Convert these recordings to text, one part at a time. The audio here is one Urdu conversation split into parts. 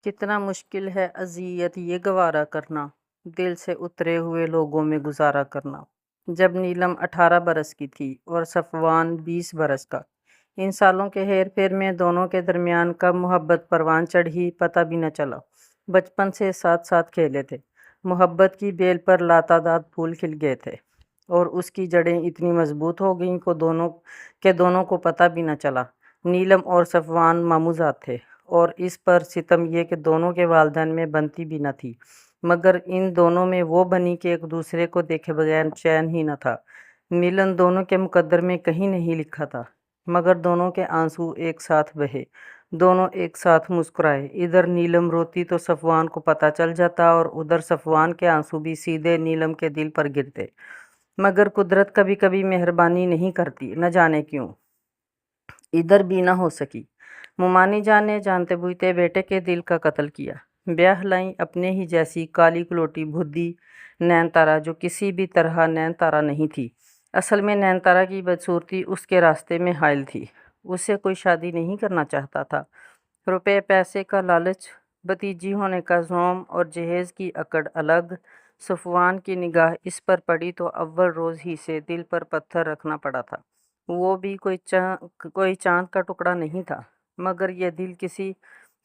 کتنا مشکل ہے اذیت یہ گوارا کرنا، دل سے اترے ہوئے لوگوں میں گزارا کرنا۔ جب نیلم 18 برس کی تھی اور صفوان 20 برس کا، ان سالوں کے ہیر پھیر میں دونوں کے درمیان کب محبت پروان چڑھی پتہ بھی نہ چلا۔ بچپن سے ساتھ ساتھ کھیلے تھے، محبت کی بیل پر لاتعداد پھول کھل گئے تھے اور اس کی جڑیں اتنی مضبوط ہو گئیں کہ دونوں کو پتہ بھی نہ چلا۔ نیلم اور صفوان ماموزاد تھے اور اس پر ستم یہ کہ دونوں کے والدین میں بنتی بھی نہ تھی، مگر ان دونوں میں وہ بنی کہ ایک دوسرے کو دیکھے بغیر چین ہی نہ تھا۔ ملن دونوں کے مقدر میں کہیں نہیں لکھا تھا، مگر دونوں کے آنسو ایک ساتھ بہے، دونوں ایک ساتھ مسکرائے۔ ادھر نیلم روتی تو صفوان کو پتہ چل جاتا اور ادھر صفوان کے آنسو بھی سیدھے نیلم کے دل پر گرتے، مگر قدرت کبھی کبھی مہربانی نہیں کرتی، نہ جانے کیوں ادھر بھی نہ ہو سکی۔ مومانی جان نے جانتے بوجھتے بیٹے کے دل کا قتل کیا۔ بیاہ لائیں اپنے ہی جیسی کالی کلوٹی بھدی نین تارا، جو کسی بھی طرح نین تارا نہیں تھی۔ اصل میں نین تارا کی بدصورتی اس کے راستے میں حائل تھی۔ اس سے کوئی شادی نہیں کرنا چاہتا تھا۔ روپے پیسے کا لالچ، بھتیجی ہونے کا زوم اور جہیز کی اکڑ الگ۔ صفوان کی نگاہ اس پر پڑی تو اول روز ہی سے دل پر پتھر رکھنا پڑا تھا۔ وہ بھی کوئی چاند کا ٹکڑا نہیں تھا، مگر یہ دل کسی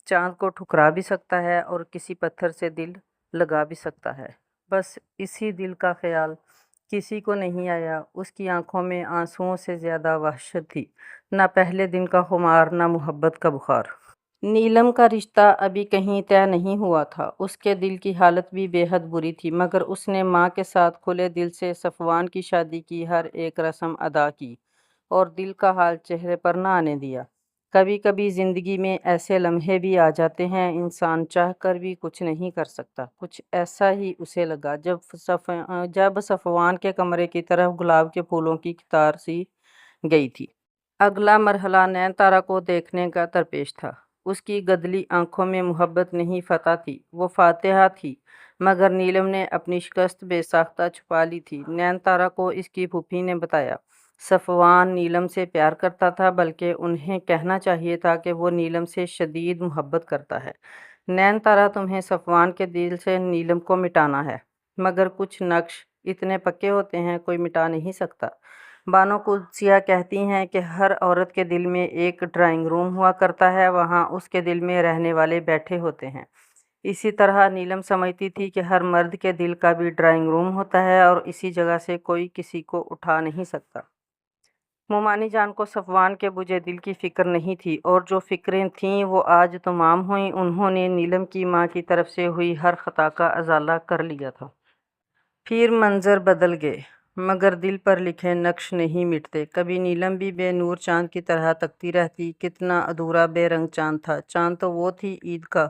چاند کو ٹھکرا بھی سکتا ہے اور کسی پتھر سے دل لگا بھی سکتا ہے۔ بس اسی دل کا خیال کسی کو نہیں آیا۔ اس کی آنکھوں میں آنسوؤں سے زیادہ وحشت تھی، نہ پہلے دن کا خمار، نہ محبت کا بخار۔ نیلم کا رشتہ ابھی کہیں طے نہیں ہوا تھا۔ اس کے دل کی حالت بھی بے حد بری تھی، مگر اس نے ماں کے ساتھ کھلے دل سے صفوان کی شادی کی ہر ایک رسم ادا کی اور دل کا حال چہرے پر نہ آنے دیا۔ کبھی کبھی زندگی میں ایسے لمحے بھی آ جاتے ہیں، انسان چاہ کر بھی کچھ نہیں کر سکتا۔ کچھ ایسا ہی اسے لگا جب صفوان کے کمرے کی طرف گلاب کے پھولوں کی قطار سی گئی تھی۔ اگلا مرحلہ نین تارا کو دیکھنے کا درپیش تھا۔ اس کی گدلی آنکھوں میں محبت نہیں فتح تھی، وہ فاتحہ تھی، مگر نیلم نے اپنی شکست بے ساختہ چھپا لی تھی۔ نین تارا کو اس کی پھوپھی نے بتایا، صفوان نیلم سے پیار کرتا تھا، بلکہ انہیں کہنا چاہیے تھا کہ وہ نیلم سے شدید محبت کرتا ہے۔ نین تارا، تمہیں صفوان کے دل سے نیلم کو مٹانا ہے، مگر کچھ نقش اتنے پکے ہوتے ہیں کوئی مٹا نہیں سکتا۔ بانو قدسیہ کہتی ہیں کہ ہر عورت کے دل میں ایک ڈرائنگ روم ہوا کرتا ہے، وہاں اس کے دل میں رہنے والے بیٹھے ہوتے ہیں۔ اسی طرح نیلم سمجھتی تھی کہ ہر مرد کے دل کا بھی ڈرائنگ روم ہوتا ہے اور اسی جگہ سے کوئی کسی کو اٹھا نہیں سکتا۔ مومانی جان کو صفوان کے بجھے دل کی فکر نہیں تھی، اور جو فکریں تھیں وہ آج تمام ہوئیں۔ انہوں نے نیلم کی ماں کی طرف سے ہوئی ہر خطا کا ازالہ کر لیا تھا۔ پھر منظر بدل گئے، مگر دل پر لکھے نقش نہیں مٹتے۔ کبھی نیلم بھی بے نور چاند کی طرح تکتی رہتی۔ کتنا ادھورا بے رنگ چاند تھا۔ چاند تو وہ تھی عید کا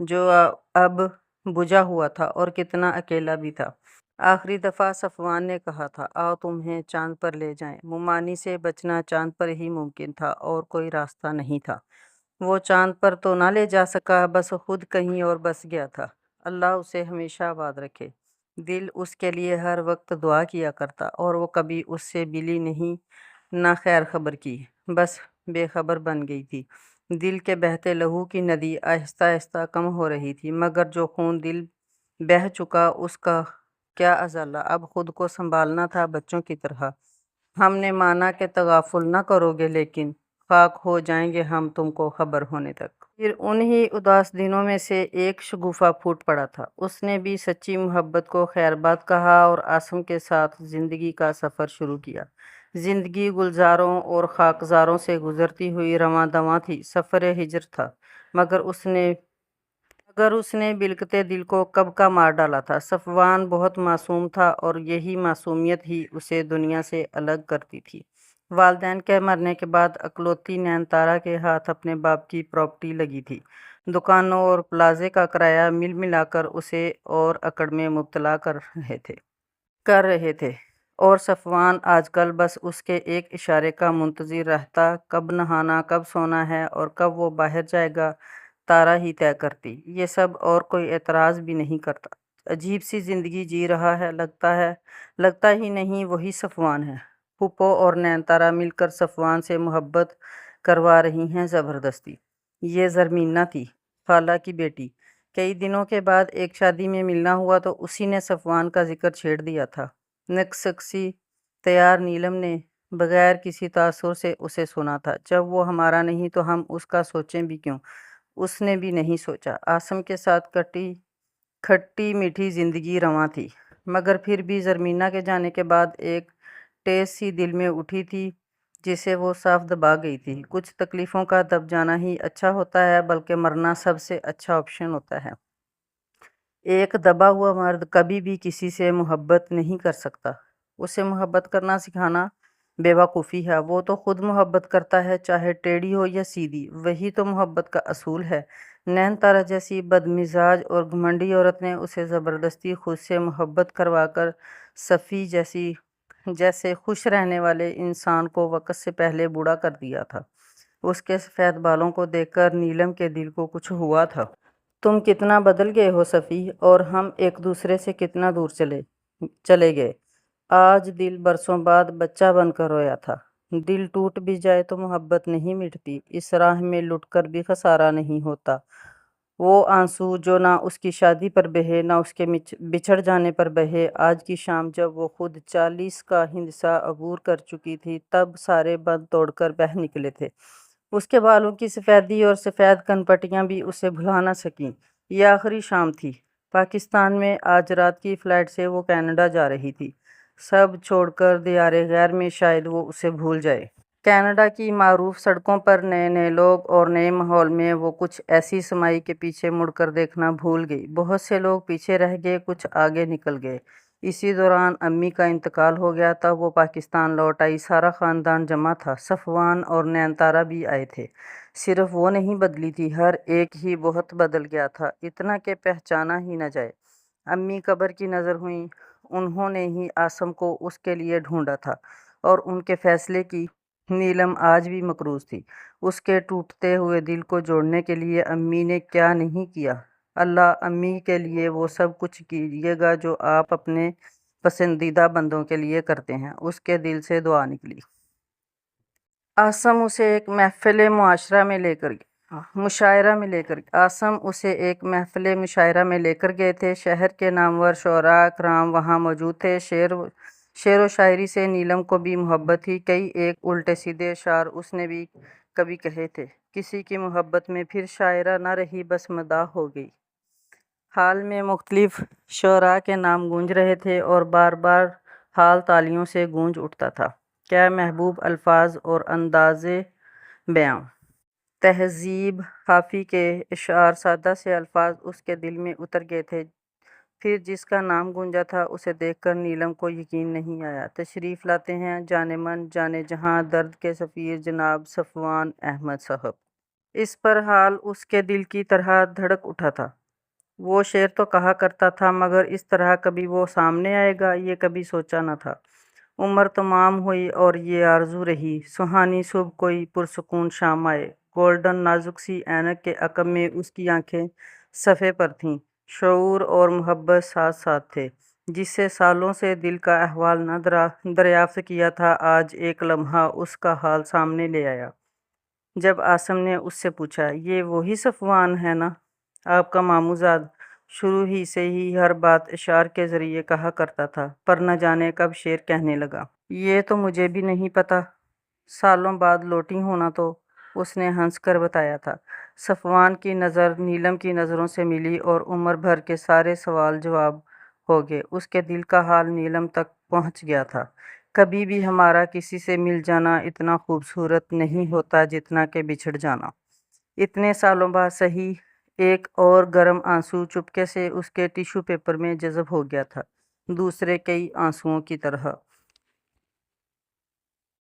جو اب بجھا ہوا تھا، اور کتنا اکیلا بھی تھا۔ آخری دفعہ صفوان نے کہا تھا، آؤ تمہیں چاند پر لے جائیں۔ مومانی سے بچنا چاند پر ہی ممکن تھا، اور کوئی راستہ نہیں تھا۔ وہ چاند پر تو نہ لے جا سکا، بس خود کہیں اور بس گیا تھا۔ اللہ اسے ہمیشہ آباد رکھے۔ دل اس کے لیے ہر وقت دعا کیا کرتا، اور وہ کبھی اس سے ملی نہیں، نہ خیر خبر کی، بس بے خبر بن گئی تھی۔ دل کے بہتے لہو کی ندی آہستہ آہستہ کم ہو رہی تھی، مگر جو خون دل بہہ چکا اس کا کیا ازالہ۔ اب خود کو سنبھالنا تھا بچوں کی طرح۔ ہم نے مانا کہ تغافل نہ کرو گے، لیکن خاک ہو جائیں گے ہم تم کو خبر ہونے تک۔ پھر انہی اداس دنوں میں سے ایک شگوفہ پھوٹ پڑا تھا۔ اس نے بھی سچی محبت کو خیر باد کہا اور آسم کے ساتھ زندگی کا سفر شروع کیا۔ زندگی گلزاروں اور خاکزاروں سے گزرتی ہوئی رواں دواں تھی، سفر ہجر تھا، مگر اس نے بلکتے دل کو کب کا مار ڈالا تھا۔ صفوان بہت معصوم تھا، اور یہی معصومیت ہی اسے دنیا سے الگ کرتی تھی۔ والدین کے مرنے کے بعد اکلوتی نین تارا کے ہاتھ اپنے باپ کی پراپرٹی لگی تھی۔ دکانوں اور پلازے کا کرایہ مل ملا کر اسے اور اکڑ میں مبتلا کر رہے تھے، اور صفوان آج کل بس اس کے ایک اشارے کا منتظر رہتا، کب نہانا، کب سونا ہے اور کب وہ باہر جائے گا، تارا ہی طے کرتی یہ سب، اور کوئی اعتراض بھی نہیں کرتا۔ عجیب سی زندگی جی رہا ہے، لگتا ہی نہیں وہی صفوان ہے۔ پھوپھو اور نین تارا مل کر صفوان سے محبت کروا رہی ہیں زبردستی۔ یہ زرمینہ تھی۔ خالہ کی بیٹی۔ کئی دنوں کے بعد ایک شادی میں ملنا ہوا تو اسی نے صفوان کا ذکر چھیڑ دیا تھا۔ نکسکسی تیار نیلم نے بغیر کسی تاثر سے اسے سنا تھا۔ جب وہ ہمارا نہیں تو ہم اس کا سوچیں بھی کیوں؟ اس نے بھی نہیں سوچا۔ عاصم کے ساتھ کھٹی میٹھی زندگی رواں تھی، مگر پھر بھی زرمینہ کے جانے کے بعد ایک ٹیس سی دل میں اٹھی تھی جسے وہ صاف دبا گئی تھی۔ کچھ تکلیفوں کا دب جانا ہی اچھا ہوتا ہے، بلکہ مرنا سب سے اچھا آپشن ہوتا ہے۔ ایک دبا ہوا مرد کبھی بھی کسی سے محبت نہیں کر سکتا۔ اسے محبت کرنا سکھانا بے وقوفی ہے۔ وہ تو خود محبت کرتا ہے، چاہے ٹیڑھی ہو یا سیدھی۔ وہی تو محبت کا اصول ہے۔ نین تارا جیسی بدمزاج اور گھمنڈی عورت نے اسے زبردستی خود سے محبت کروا کر صفی جیسے خوش رہنے والے انسان کو وقت سے پہلے بوڑھا کر دیا تھا۔ اس کے سفید بالوں کو دیکھ کر نیلم کے دل کو کچھ ہوا تھا۔ تم کتنا بدل گئے ہو صفی، اور ہم ایک دوسرے سے کتنا دور چلے گئے۔ آج دل برسوں بعد بچہ بن کر رویا تھا۔ دل ٹوٹ بھی جائے تو محبت نہیں مٹتی۔ اس راہ میں لٹ کر بھی خسارہ نہیں ہوتا۔ وہ آنسو جو نہ اس کی شادی پر بہے نہ اس کے بچھڑ جانے پر بہے، آج کی شام جب وہ خود 40 کا ہندسہ عبور کر چکی تھی تب سارے بند توڑ کر بہہ نکلے تھے۔ اس کے بالوں کی سفیدی اور سفید کنپٹیاں بھی اسے بھلا نہ سکیں۔ یہ آخری شام تھی پاکستان میں۔ آج رات کی فلائٹ سے وہ کینیڈا جا رہی تھی۔ سب چھوڑ کر دیار غیر میں شاید وہ اسے بھول جائے۔ کینیڈا کی معروف سڑکوں پر نئے نئے لوگ اور نئے ماحول میں وہ کچھ ایسی سمائی کے پیچھے مڑ کر دیکھنا بھول گئی۔ بہت سے لوگ پیچھے رہ گئے، کچھ آگے نکل گئے۔ اسی دوران امی کا انتقال ہو گیا۔ تب وہ پاکستان لوٹ آئی۔ سارا خاندان جمع تھا۔ صفوان اور نین تارا بھی آئے تھے۔ صرف وہ نہیں بدلی تھی، ہر ایک ہی بہت بدل گیا تھا، اتنا کہ پہچانا ہی نہ جائے۔ امی قبر کی نظر ہوئیں۔ انہوں نے ہی عاصم کو اس کے لیے ڈھونڈا تھا، اور ان کے فیصلے کی نیلم آج بھی مقروض تھی۔ اس کے ٹوٹتے ہوئے دل کو جوڑنے کے لیے امی نے کیا نہیں کیا۔ اللہ امی کے لیے وہ سب کچھ کیجیے گا جو آپ اپنے پسندیدہ بندوں کے لیے کرتے ہیں۔ اس کے دل سے دعا نکلی۔ عاصم اسے ایک محفل مشاعرہ میں لے کر گئے تھے۔ شہر کے نامور شعراء کرام وہاں موجود تھے۔ شعر و شاعری سے نیلم کو بھی محبت تھی۔ کئی ایک الٹے سیدھے اشعار اس نے بھی کبھی کہے تھے۔ کسی کی محبت میں پھر شاعرہ نہ رہی، بس مداح ہو گئی۔ حال میں مختلف شعراء کے نام گونج رہے تھے، اور بار بار حال تالیوں سے گونج اٹھتا تھا۔ کیا محبوب الفاظ اور انداز بیاں! تہذیب حافی کے اشعار، سادہ سے الفاظ اس کے دل میں اتر گئے تھے۔ پھر جس کا نام گونجا تھا اسے دیکھ کر نیلم کو یقین نہیں آیا۔ تشریف لاتے ہیں جانے من جانے جہاں درد کے سفیر جناب صفوان احمد صاحب۔ اس پر حال اس کے دل کی طرح دھڑک اٹھا تھا۔ وہ شعر تو کہا کرتا تھا، مگر اس طرح کبھی وہ سامنے آئے گا یہ کبھی سوچا نہ تھا۔ عمر تمام ہوئی اور یہ آرزو رہی، سہانی صبح کوئی پرسکون شام آئے۔ گولڈن نازک سی اینک کے عقب میں اس کی آنکھیں صفحے پر تھیں۔ شعور اور محبت ساتھ ساتھ تھے۔ جس سے سالوں سے دل کا احوال نہ دریافت کیا تھا، آج ایک لمحہ اس کا حال سامنے لے آیا۔ جب عاصم نے اس سے پوچھا، یہ وہی صفوان ہے نا، آپ کا ماموزاد؟ شروع ہی سے ہی ہر بات اشعار کے ذریعے کہا کرتا تھا، پر نہ جانے کب شعر کہنے لگا۔ یہ تو مجھے بھی نہیں پتا۔ سالوں بعد لوٹی ہونا تو اس نے ہنس کر بتایا تھا۔ صفوان کی نظر نیلم کی نظروں سے ملی اور عمر بھر کے سارے سوال جواب ہو گئے۔ اس کے دل کا حال نیلم تک پہنچ گیا تھا۔ کبھی بھی ہمارا کسی سے مل جانا اتنا خوبصورت نہیں ہوتا جتنا کہ بچھڑ جانا۔ اتنے سالوں بعد صحیح۔ ایک اور گرم آنسو چپکے سے اس کے ٹیشو پیپر میں جذب ہو گیا تھا، دوسرے کئی آنسوؤں کی طرح۔